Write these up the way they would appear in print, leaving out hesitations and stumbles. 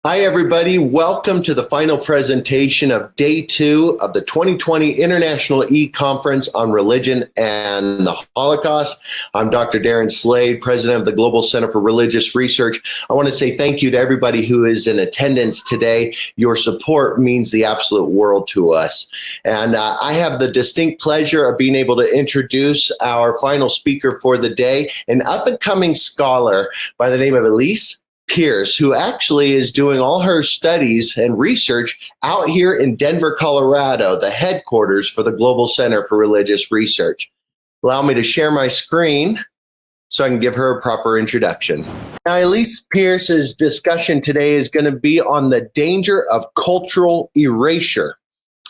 Hi, everybody. Welcome to the final presentation of Day 2 of the 2020 International eConference on Religion and the Holocaust. I'm Dr. Darren Slade, President of the Global Center for Religious Research. I want to say thank you to everybody who is in attendance today. Your support means the absolute world to us. And I have the distinct pleasure of being able to introduce our final speaker for the day, an up-and-coming scholar by the name of Elyse Pierce, who actually is doing all her studies and research out here in Denver, Colorado, the headquarters for the Global Center for Religious Research. Allow me to share my screen so I can give her a proper introduction. Now, Elyse Pierce's discussion today is going to be on the danger of cultural erasure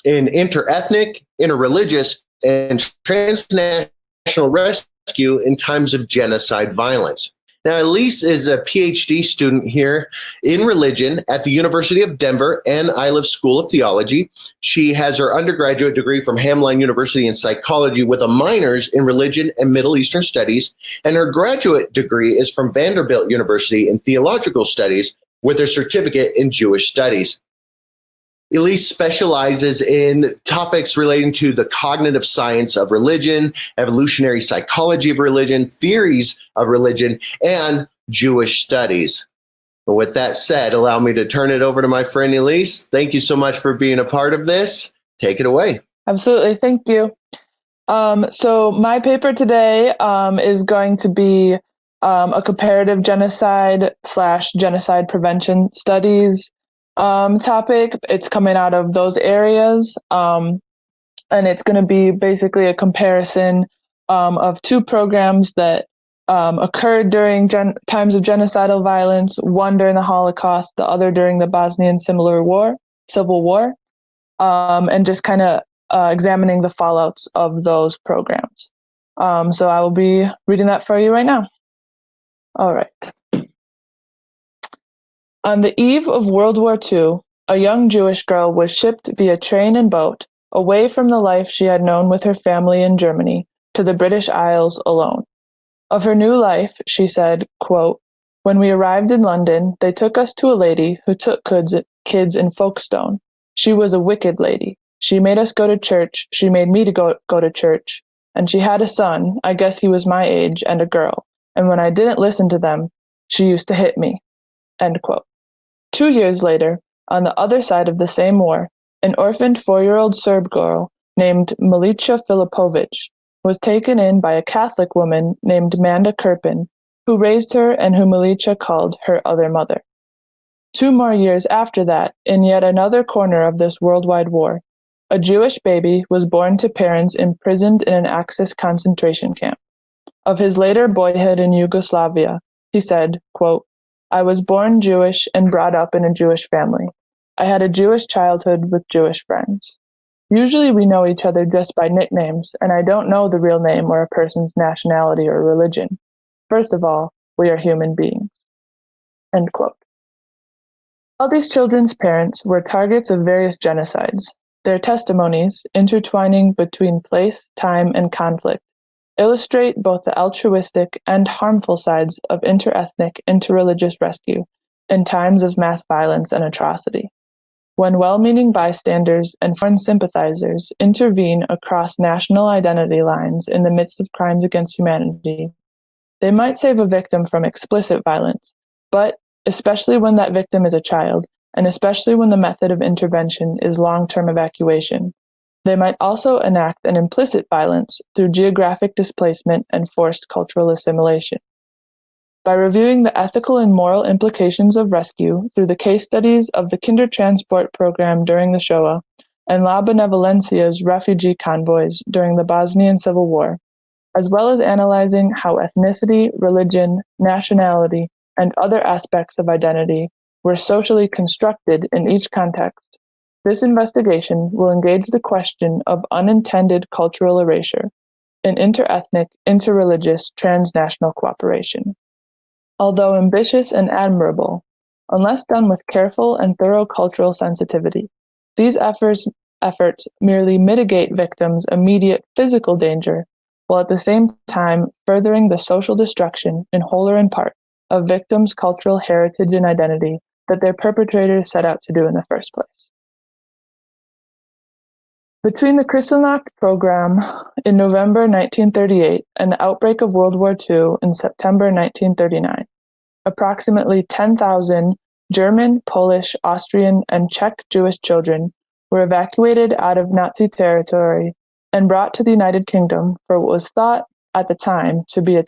in interethnic, interreligious, and transnational rescue in times of genocide violence. Now, Elyse is a PhD student here in religion at the University of Denver and Iliff School of Theology. She has her undergraduate degree from Hamline University in psychology with a minor's in religion and Middle Eastern studies, and her graduate degree is from Vanderbilt University in theological studies with a certificate in Jewish studies. Elyse specializes in topics relating to the cognitive science of religion, evolutionary psychology of religion, theories of religion, and Jewish studies. But with that said, allow me to turn it over to my friend Elyse. Thank you so much for being a part of this. Take it away. Absolutely. Thank you. So my paper today is going to be a comparative genocide/genocide prevention studies topic. It's coming out of those areas, and it's going to be basically a comparison of two programs that occurred during times of genocidal violence, one during the Holocaust, the other during the Bosnian Civil War, and just kind of examining the fallouts of those programs. So I will be reading that for you right now. All right. On the eve of World War II, a young Jewish girl was shipped via train and boat away from the life she had known with her family in Germany to the British Isles alone. Of her new life, she said, quote, "When we arrived in London, they took us to a lady who took kids in Folkestone. She was a wicked lady. She made us go to church. She made me to go to church. And she had a son, I guess he was my age, and a girl. And when I didn't listen to them, she used to hit me." End quote. 2 years later, on the other side of the same war, an orphaned 4-year-old Serb girl named Milica Filipovic was taken in by a Catholic woman named Manda Kirpin, who raised her and who Milica called her other mother. 2 more years after that, in yet another corner of this worldwide war, a Jewish baby was born to parents imprisoned in an Axis concentration camp. Of his later boyhood in Yugoslavia, he said, quote, "I was born Jewish and brought up in a Jewish family. I had a Jewish childhood with Jewish friends. Usually we know each other just by nicknames, and I don't know the real name or a person's nationality or religion. First of all, we are human beings." End quote. All these children's parents were targets of various genocides. Their testimonies, intertwining between place, time, and conflict, illustrate both the altruistic and harmful sides of interethnic, interreligious rescue in times of mass violence and atrocity. When well-meaning bystanders and foreign sympathizers intervene across national identity lines in the midst of crimes against humanity, they might save a victim from explicit violence, but especially when that victim is a child, and especially when the method of intervention is long-term evacuation, they might also enact an implicit violence through geographic displacement and forced cultural assimilation. By reviewing the ethical and moral implications of rescue through the case studies of the Kindertransport program during the Shoah and La Benevolencia's refugee convoys during the Bosnian Civil War, as well as analyzing how ethnicity, religion, nationality, and other aspects of identity were socially constructed in each context, this investigation will engage the question of unintended cultural erasure in interethnic, interreligious, transnational cooperation. Although ambitious and admirable, unless done with careful and thorough cultural sensitivity, these efforts merely mitigate victims' immediate physical danger, while at the same time furthering the social destruction, in whole or in part, of victims' cultural heritage and identity that their perpetrators set out to do in the first place. Between the Kristallnacht program in November 1938 and the outbreak of World War II in September 1939, approximately 10,000 German, Polish, Austrian, and Czech Jewish children were evacuated out of Nazi territory and brought to the United Kingdom for what was thought at the time to be a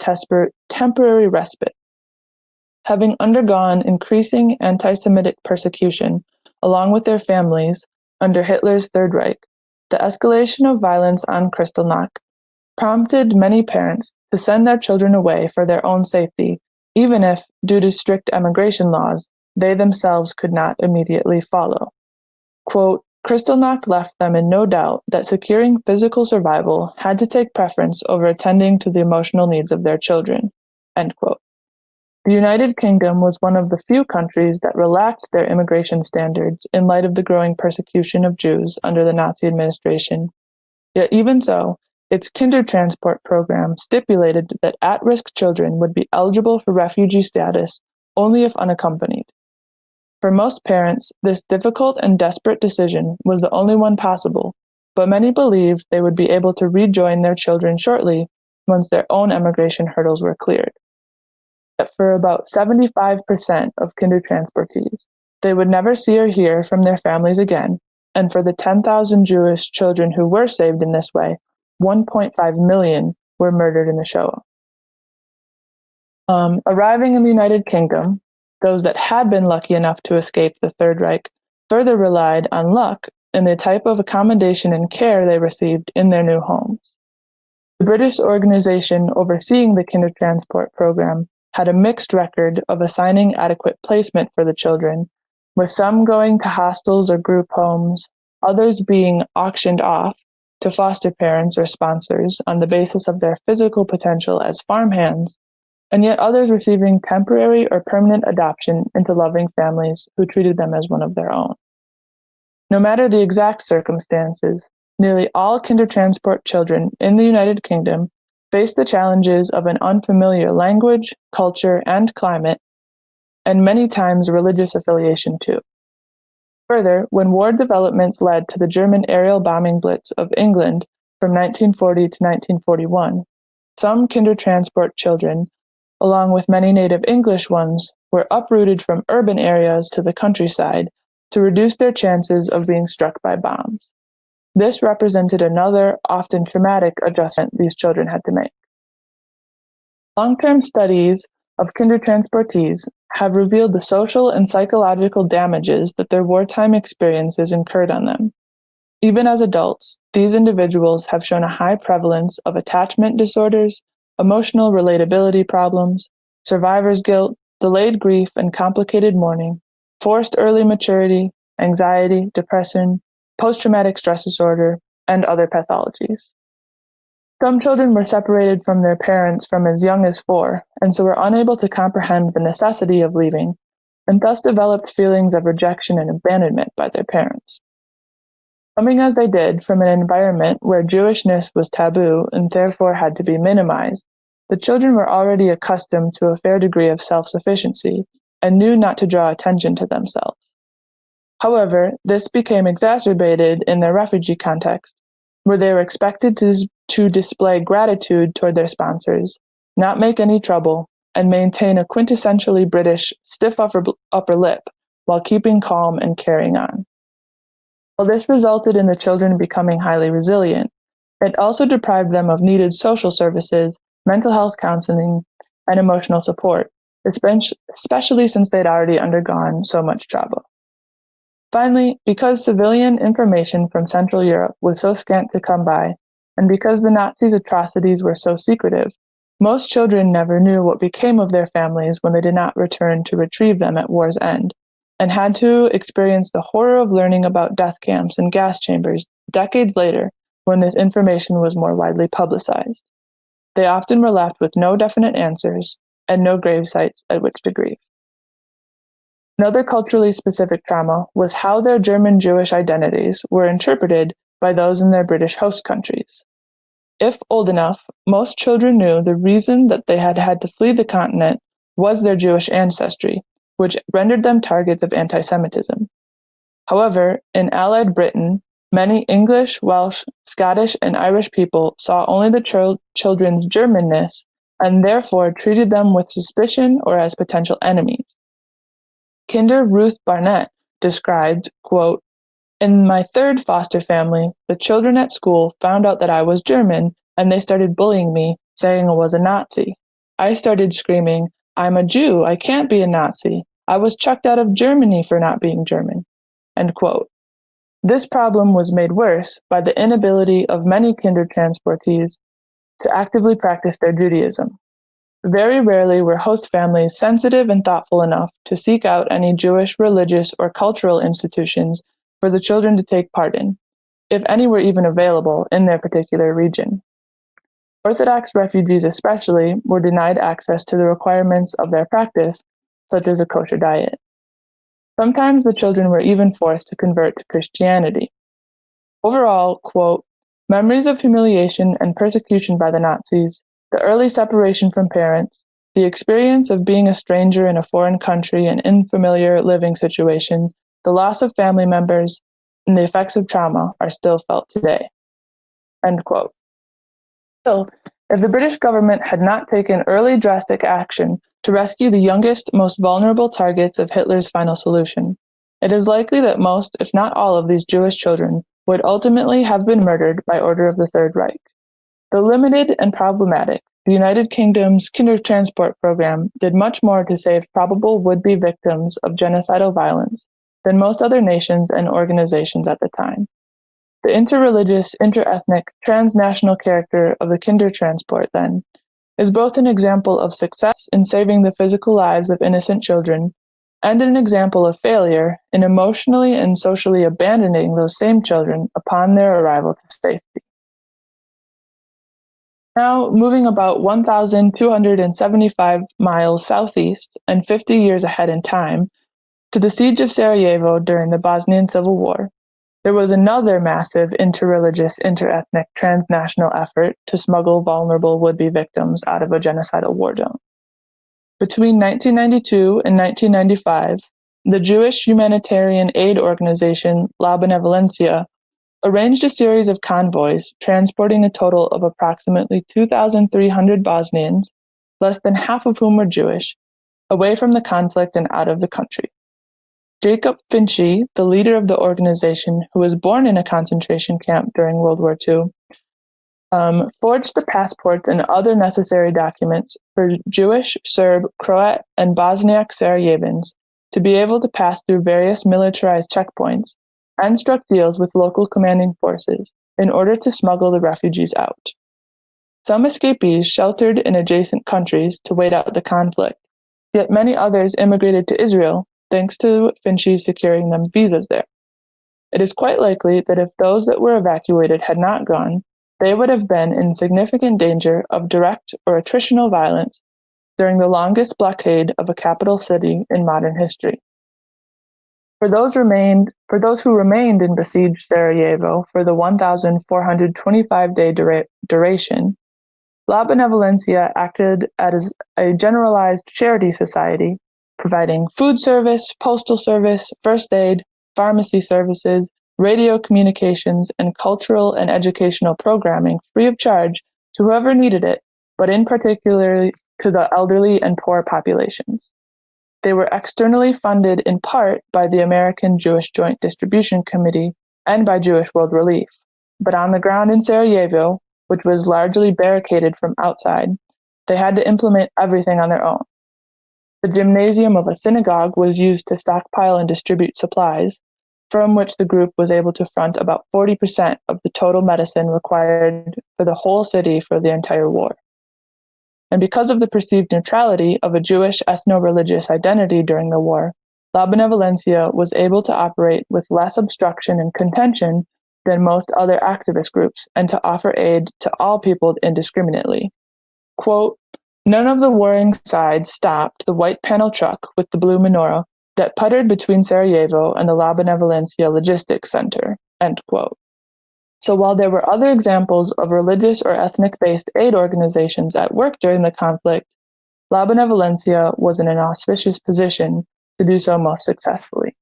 temporary respite. Having undergone increasing anti-Semitic persecution along with their families under Hitler's Third Reich, the escalation of violence on Kristallnacht prompted many parents to send their children away for their own safety, even if, due to strict emigration laws, they themselves could not immediately follow. Quote, Kristallnacht left them in no doubt that securing physical survival had to take preference over attending to the emotional needs of their children. End quote. The United Kingdom was one of the few countries that relaxed their immigration standards in light of the growing persecution of Jews under the Nazi administration. Yet even so, its Kindertransport program stipulated that at-risk children would be eligible for refugee status only if unaccompanied. For most parents, this difficult and desperate decision was the only one possible, but many believed they would be able to rejoin their children shortly once their own emigration hurdles were cleared. That for about 75% of Kindertransportees, they would never see or hear from their families again, and for the 10,000 Jewish children who were saved in this way, 1.5 million were murdered in the Shoah. Arriving in the United Kingdom, those that had been lucky enough to escape the Third Reich further relied on luck in the type of accommodation and care they received in their new homes. The British organization overseeing the Kindertransport program had a mixed record of assigning adequate placement for the children, with some going to hostels or group homes, others being auctioned off to foster parents or sponsors on the basis of their physical potential as farmhands, and yet others receiving temporary or permanent adoption into loving families who treated them as one of their own. No matter the exact circumstances, nearly all Kindertransport children in the United Kingdom face the challenges of an unfamiliar language, culture, and climate, and many times religious affiliation too. Further, when war developments led to the German aerial bombing blitz of England from 1940 to 1941, some Kindertransport children, along with many native English ones, were uprooted from urban areas to the countryside to reduce their chances of being struck by bombs. This represented another, often traumatic adjustment these children had to make. Long-term studies of Kindertransportees have revealed the social and psychological damages that their wartime experiences incurred on them. Even as adults, these individuals have shown a high prevalence of attachment disorders, emotional relatability problems, survivor's guilt, delayed grief and complicated mourning, forced early maturity, anxiety, depression, post-traumatic stress disorder, and other pathologies. Some children were separated from their parents from as young as 4, and so were unable to comprehend the necessity of leaving, and thus developed feelings of rejection and abandonment by their parents. Coming as they did from an environment where Jewishness was taboo and therefore had to be minimized, the children were already accustomed to a fair degree of self-sufficiency and knew not to draw attention to themselves. However, this became exacerbated in their refugee context, where they were expected to display gratitude toward their sponsors, not make any trouble, and maintain a quintessentially British stiff upper lip while keeping calm and carrying on. While this resulted in the children becoming highly resilient, it also deprived them of needed social services, mental health counseling, and emotional support, especially since they'd already undergone so much trauma. Finally, because civilian information from Central Europe was so scant to come by, and because the Nazis' atrocities were so secretive, most children never knew what became of their families when they did not return to retrieve them at war's end, and had to experience the horror of learning about death camps and gas chambers decades later when this information was more widely publicized. They often were left with no definite answers and no grave sites at which to grieve. Another culturally specific trauma was how their German Jewish identities were interpreted by those in their British host countries. If old enough, most children knew the reason that they had had to flee the continent was their Jewish ancestry, which rendered them targets of anti-Semitism. However, in Allied Britain, many English, Welsh, Scottish, and Irish people saw only the children's Germanness and therefore treated them with suspicion or as potential enemies. Kinder Ruth Barnett described, quote, "In my third foster family, the children at school found out that I was German and they started bullying me, saying I was a Nazi. I started screaming, 'I'm a Jew, I can't be a Nazi. I was chucked out of Germany for not being German.'" End quote. This problem was made worse by the inability of many kinder transportees to actively practice their Judaism. Very rarely were host families sensitive and thoughtful enough to seek out any Jewish religious or cultural institutions for the children to take part in, if any were even available in their particular region. Orthodox refugees especially were denied access to the requirements of their practice, such as a kosher diet. Sometimes the children were even forced to convert to Christianity. Overall, quote, "Memories of humiliation and persecution by the Nazis, the early separation from parents, the experience of being a stranger in a foreign country and unfamiliar living situation, the loss of family members, and the effects of trauma are still felt today." End quote. Still, if the British government had not taken early drastic action to rescue the youngest, most vulnerable targets of Hitler's final solution, it is likely that most, if not all, of these Jewish children would ultimately have been murdered by order of the Third Reich. Though limited and problematic, the United Kingdom's Kindertransport program did much more to save probable would-be victims of genocidal violence than most other nations and organizations at the time. The interreligious, interethnic, transnational character of the Kindertransport, then, is both an example of success in saving the physical lives of innocent children and an example of failure in emotionally and socially abandoning those same children upon their arrival to safety. Now, moving about 1,275 miles southeast and 50 years ahead in time, to the siege of Sarajevo during the Bosnian Civil War, there was another massive interreligious, interethnic, transnational effort to smuggle vulnerable would-be victims out of a genocidal war zone. Between 1992 and 1995, the Jewish humanitarian aid organization La Benevolencia arranged a series of convoys transporting a total of approximately 2,300 Bosnians, less than half of whom were Jewish, away from the conflict and out of the country. Jacob Finchie, the leader of the organization, who was born in a concentration camp during World War II, forged the passports and other necessary documents for Jewish, Serb, Croat, and Bosniak Sarajevans to be able to pass through various militarized checkpoints and struck deals with local commanding forces in order to smuggle the refugees out. Some escapees sheltered in adjacent countries to wait out the conflict, yet many others immigrated to Israel thanks to Finchie securing them visas there. It is quite likely that if those that were evacuated had not gone, they would have been in significant danger of direct or attritional violence during the longest blockade of a capital city in modern history. For those who remained in besieged Sarajevo for the 1,425-day duration, La Benevolencia acted as a generalized charity society, providing food service, postal service, first aid, pharmacy services, radio communications, and cultural and educational programming free of charge to whoever needed it, but in particular to the elderly and poor populations. They were externally funded in part by the American Jewish Joint Distribution Committee and by Jewish World Relief, but on the ground in Sarajevo, which was largely barricaded from outside, they had to implement everything on their own. The gymnasium of a synagogue was used to stockpile and distribute supplies, from which the group was able to front about 40% of the total medicine required for the whole city for the entire war. And because of the perceived neutrality of a Jewish ethno-religious identity during the war, La Benevolencia was able to operate with less obstruction and contention than most other activist groups and to offer aid to all people indiscriminately. Quote, "None of the warring sides stopped the white panel truck with the blue menorah that puttered between Sarajevo and the La Benevolencia Logistics Center." End quote. So while there were other examples of religious or ethnic-based aid organizations at work during the conflict, La Benevolencia was in an auspicious position to do so most successfully.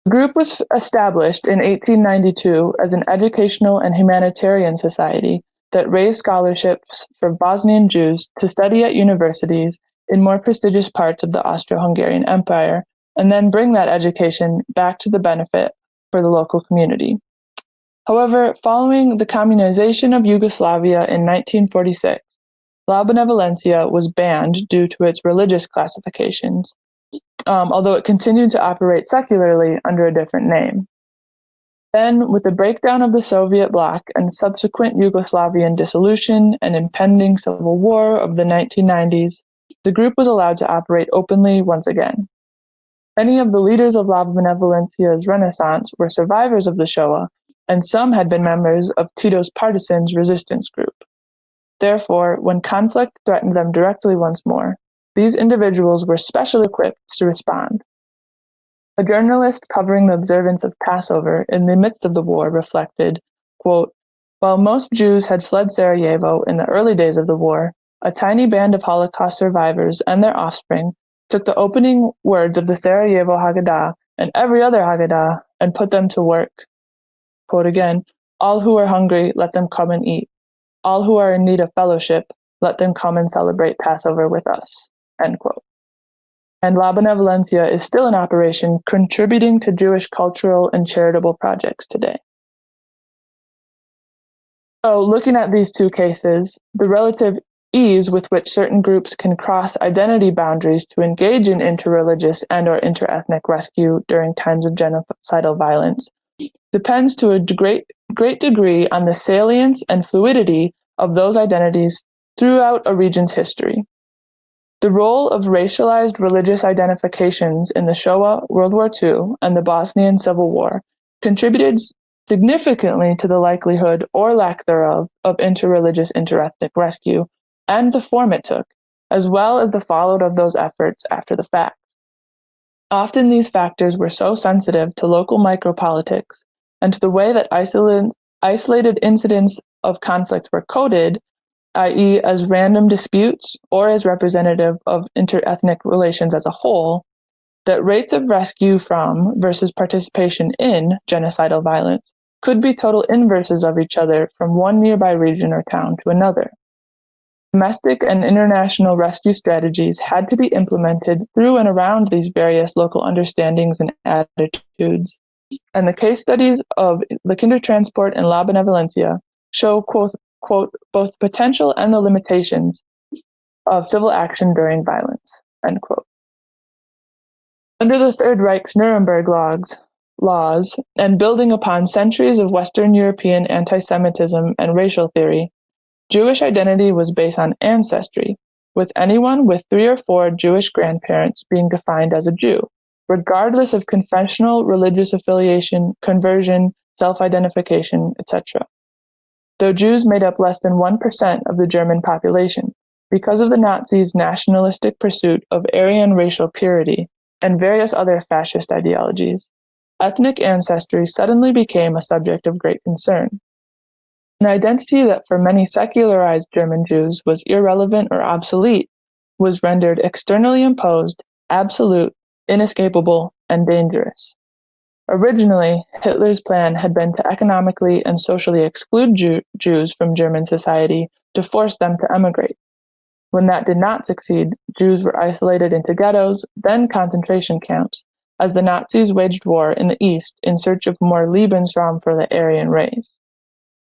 The group was established in 1892 as an educational and humanitarian society that raised scholarships for Bosnian Jews to study at universities in more prestigious parts of the Austro-Hungarian Empire, and then bring that education back to the benefit for the local community. However, following the communization of Yugoslavia in 1946, La Benevolencia was banned due to its religious classifications, although it continued to operate secularly under a different name. Then, with the breakdown of the Soviet bloc and subsequent Yugoslavian dissolution and impending civil war of the 1990s, the group was allowed to operate openly once again. Many of the leaders of La Benevolencia's Renaissance were survivors of the Shoah, and some had been members of Tito's partisans' resistance group. Therefore, when conflict threatened them directly once more, these individuals were specially equipped to respond. A journalist covering the observance of Passover in the midst of the war reflected, quote, "While most Jews had fled Sarajevo in the early days of the war, a tiny band of Holocaust survivors and their offspring took the opening words of the Sarajevo Haggadah and every other Haggadah and put them to work. Quote again, all who are hungry, let them come and eat. All who are in need of fellowship, let them come and celebrate Passover with us." End quote. And La Benevolencia is still in operation, contributing to Jewish cultural and charitable projects today. So, looking at these two cases, the relative ease with which certain groups can cross identity boundaries to engage in interreligious and/or interethnic rescue during times of genocidal violence depends to a great degree on the salience and fluidity of those identities throughout a region's history. The role of racialized religious identifications in the Shoah, World War II, and the Bosnian Civil War contributed significantly to the likelihood or lack thereof of interreligious interethnic rescue and the form it took, as well as the fallout of those efforts after the fact. Often these factors were so sensitive to local micropolitics and to the way that isolated incidents of conflict were coded, i.e. as random disputes or as representative of interethnic relations as a whole, that rates of rescue from versus participation in genocidal violence could be total inverses of each other from one nearby region or town to another. Domestic and international rescue strategies had to be implemented through and around these various local understandings and attitudes, and the case studies of the Kindertransport and La Benevolencia show, quote, both potential and the limitations of civil action during violence, end quote. Under the Third Reich's Nuremberg laws, and building upon centuries of Western European anti-Semitism and racial theory, Jewish identity was based on ancestry, with anyone with 3 or 4 Jewish grandparents being defined as a Jew, regardless of confessional religious affiliation, conversion, self-identification, etc. Though Jews made up less than 1% of the German population, because of the Nazis' nationalistic pursuit of Aryan racial purity and various other fascist ideologies, ethnic ancestry suddenly became a subject of great concern. An identity that for many secularized German Jews was irrelevant or obsolete was rendered externally imposed, absolute, inescapable, and dangerous. Originally, Hitler's plan had been to economically and socially exclude Jews from German society to force them to emigrate. When that did not succeed, Jews were isolated into ghettos, then concentration camps, as the Nazis waged war in the East in search of more Lebensraum for the Aryan race.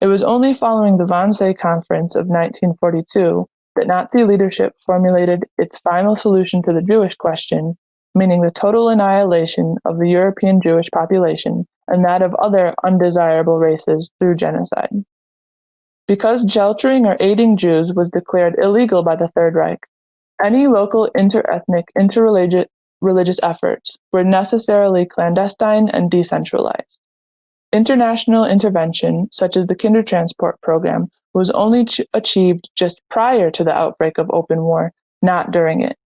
It was only following the Wannsee Conference of 1942 that Nazi leadership formulated its final solution to the Jewish question, meaning the total annihilation of the European Jewish population and that of other undesirable races through genocide. Because sheltering or aiding Jews was declared illegal by the Third Reich, any local interethnic, interreligious efforts were necessarily clandestine and decentralized. International intervention, such as the Kindertransport program, was only achieved just prior to the outbreak of open war, not during it.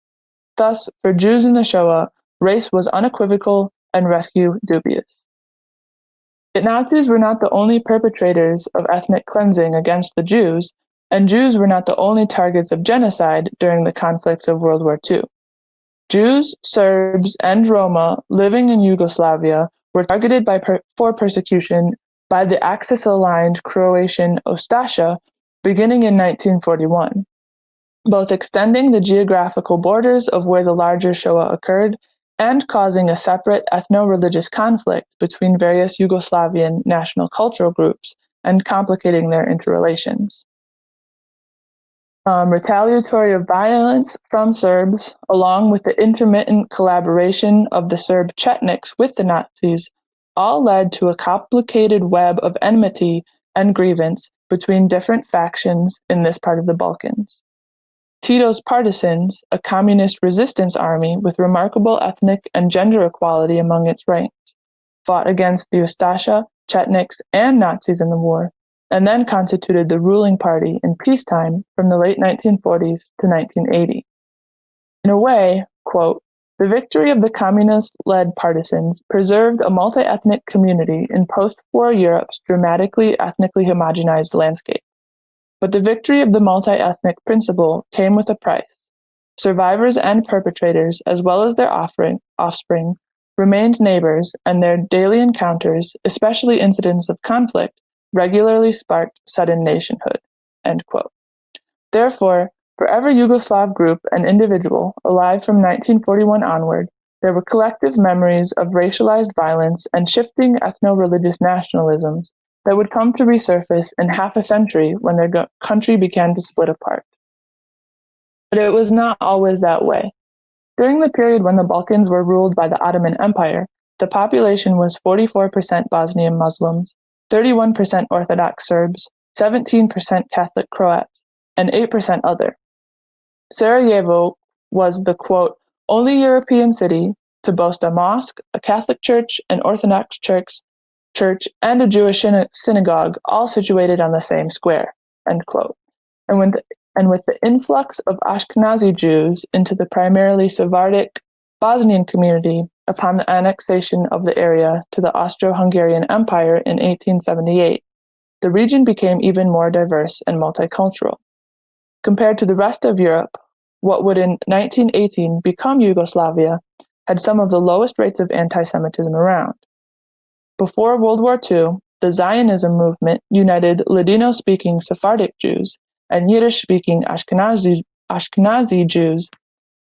Thus, for Jews in the Shoah, race was unequivocal and rescue dubious. Yet Nazis were not the only perpetrators of ethnic cleansing against the Jews, and Jews were not the only targets of genocide during the conflicts of World War II. Jews, Serbs, and Roma living in Yugoslavia were targeted for persecution by the Axis-aligned Croatian Ustasha beginning in 1941, both extending the geographical borders of where the larger Shoah occurred and causing a separate ethno-religious conflict between various Yugoslavian national cultural groups and complicating their interrelations. Retaliatory violence from Serbs, along with the intermittent collaboration of the Serb Chetniks with the Nazis, all led to a complicated web of enmity and grievance between different factions in this part of the Balkans. Tito's partisans, a communist resistance army with remarkable ethnic and gender equality among its ranks, fought against the Ustasha, Chetniks, and Nazis in the war, and then constituted the ruling party in peacetime from the late 1940s to 1980. In a way, quote, the victory of the communist-led partisans preserved a multi-ethnic community in post-war Europe's dramatically ethnically homogenized landscape. But the victory of the multi-ethnic principle came with a price. Survivors and perpetrators, as well as their offspring, remained neighbors, and their daily encounters, especially incidents of conflict, regularly sparked sudden nationhood. End quote. Therefore, for every Yugoslav group and individual alive from 1941 onward, there were collective memories of racialized violence and shifting ethno-religious nationalisms that would come to resurface in half a century when their country began to split apart. But it was not always that way. During the period when the Balkans were ruled by the Ottoman Empire, the population was 44% Bosnian Muslims, 31% Orthodox Serbs, 17% Catholic Croats, and 8% other. Sarajevo was the, quote, only European city to boast a mosque, a Catholic church, an Orthodox church, and a Jewish synagogue, all situated on the same square, end quote. And with the influx of Ashkenazi Jews into the primarily Sephardic Bosnian community upon the annexation of the area to the Austro-Hungarian Empire in 1878, the region became even more diverse and multicultural. Compared to the rest of Europe, what would in 1918 become Yugoslavia had some of the lowest rates of anti-Semitism around. Before World War II, the Zionism movement united Ladino-speaking Sephardic Jews and Yiddish-speaking Ashkenazi Jews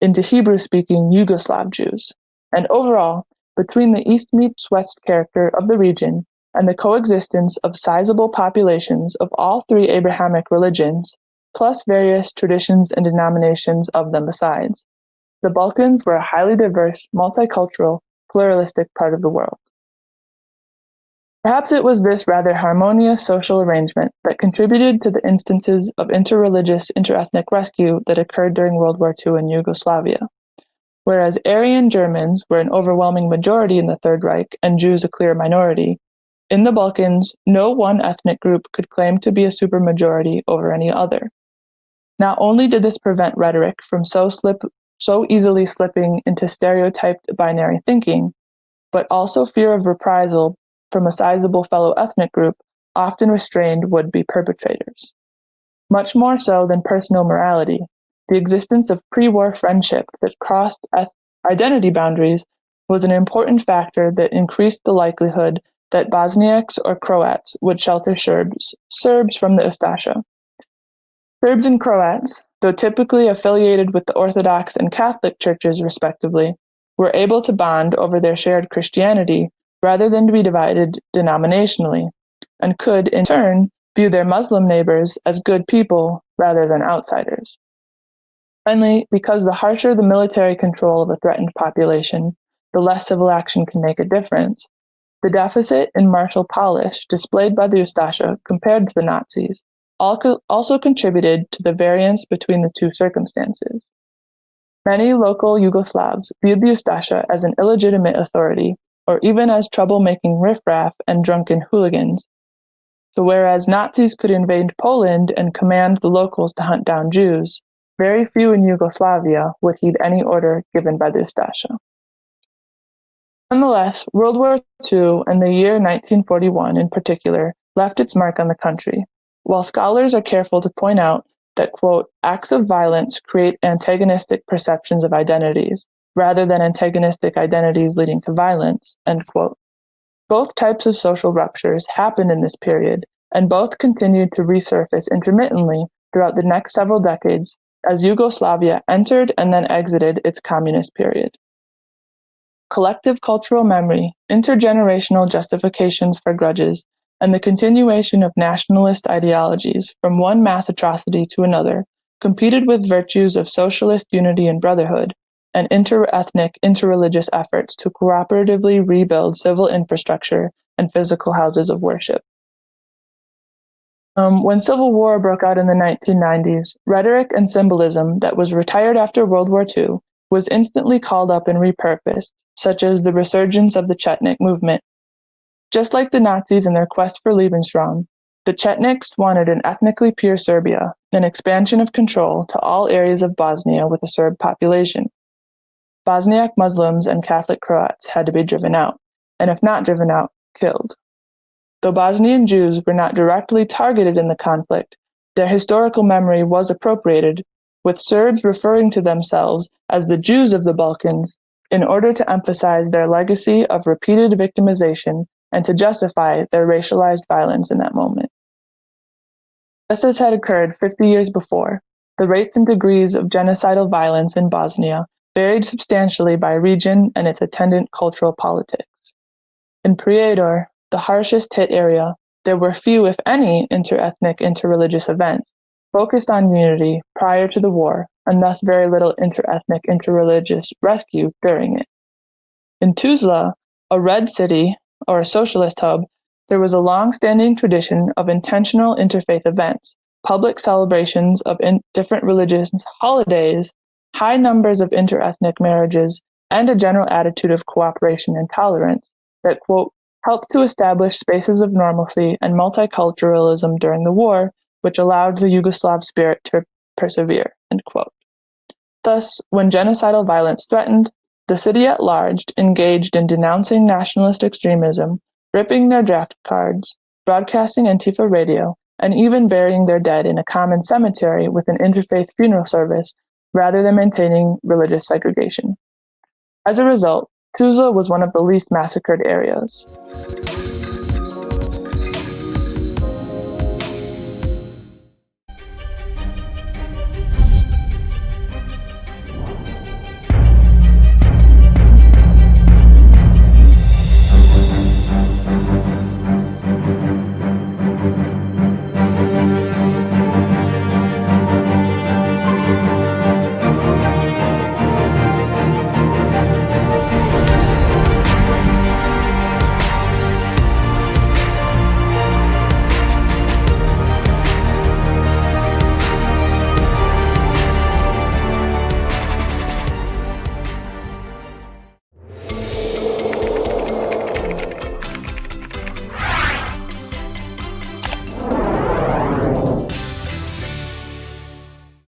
into Hebrew-speaking Yugoslav Jews. And overall, between the East meets West character of the region and the coexistence of sizable populations of all three Abrahamic religions, plus various traditions and denominations of them besides, the Balkans were a highly diverse, multicultural, pluralistic part of the world. Perhaps it was this rather harmonious social arrangement that contributed to the instances of interreligious, interethnic rescue that occurred during World War II in Yugoslavia. Whereas Aryan Germans were an overwhelming majority in the Third Reich and Jews a clear minority, in the Balkans, no one ethnic group could claim to be a supermajority over any other. Not only did this prevent rhetoric from so easily slipping into stereotyped binary thinking, but also fear of reprisal from a sizable fellow ethnic group often restrained would-be perpetrators. Much more so than personal morality, the existence of pre-war friendship that crossed identity boundaries was an important factor that increased the likelihood that Bosniaks or Croats would shelter Serbs from the Ustasha. Serbs and Croats, though typically affiliated with the Orthodox and Catholic churches respectively, were able to bond over their shared Christianity rather than to be divided denominationally, and could, in turn, view their Muslim neighbors as good people rather than outsiders. Finally, because the harsher the military control of a threatened population, the less civil action can make a difference, the deficit in martial polish displayed by the Ustasha compared to the Nazis also contributed to the variance between the two circumstances. Many local Yugoslavs viewed the Ustasha as an illegitimate authority, or even as troublemaking riffraff and drunken hooligans. So whereas Nazis could invade Poland and command the locals to hunt down Jews, very few in Yugoslavia would heed any order given by the Ustasha. Nonetheless, World War II and the year 1941 in particular left its mark on the country, while scholars are careful to point out that, quote, acts of violence create antagonistic perceptions of identities, rather than antagonistic identities leading to violence, end quote. Both types of social ruptures happened in this period, and both continued to resurface intermittently throughout the next several decades as Yugoslavia entered and then exited its communist period. Collective cultural memory, intergenerational justifications for grudges, and the continuation of nationalist ideologies from one mass atrocity to another competed with virtues of socialist unity and brotherhood, and inter-ethnic, inter-religious efforts to cooperatively rebuild civil infrastructure and physical houses of worship. When civil war broke out in the 1990s, rhetoric and symbolism that was retired after World War II was instantly called up and repurposed, such as the resurgence of the Chetnik movement. Just like the Nazis in their quest for Lebensraum, the Chetniks wanted an ethnically pure Serbia, an expansion of control to all areas of Bosnia with a Serb population. Bosniak Muslims and Catholic Croats had to be driven out, and if not driven out, killed. Though Bosnian Jews were not directly targeted in the conflict, their historical memory was appropriated, with Serbs referring to themselves as the Jews of the Balkans in order to emphasize their legacy of repeated victimization and to justify their racialized violence in that moment. Just as had occurred 50 years before, the rates and degrees of genocidal violence in Bosnia varied substantially by region and its attendant cultural politics. In Prijedor, the harshest hit area, there were few, if any, interethnic, interreligious events focused on unity prior to the war, and thus very little interethnic, interreligious rescue during it. In Tuzla, a red city, or a socialist hub, there was a long-standing tradition of intentional interfaith events, public celebrations of different religious holidays, high numbers of interethnic marriages, and a general attitude of cooperation and tolerance that, quote, helped to establish spaces of normalcy and multiculturalism during the war, which allowed the Yugoslav spirit to persevere, end quote. Thus, when genocidal violence threatened, the city at large engaged in denouncing nationalist extremism, ripping their draft cards, broadcasting Antifa radio, and even burying their dead in a common cemetery with an interfaith funeral service rather than maintaining religious segregation. As a result, Tuzla was one of the least massacred areas.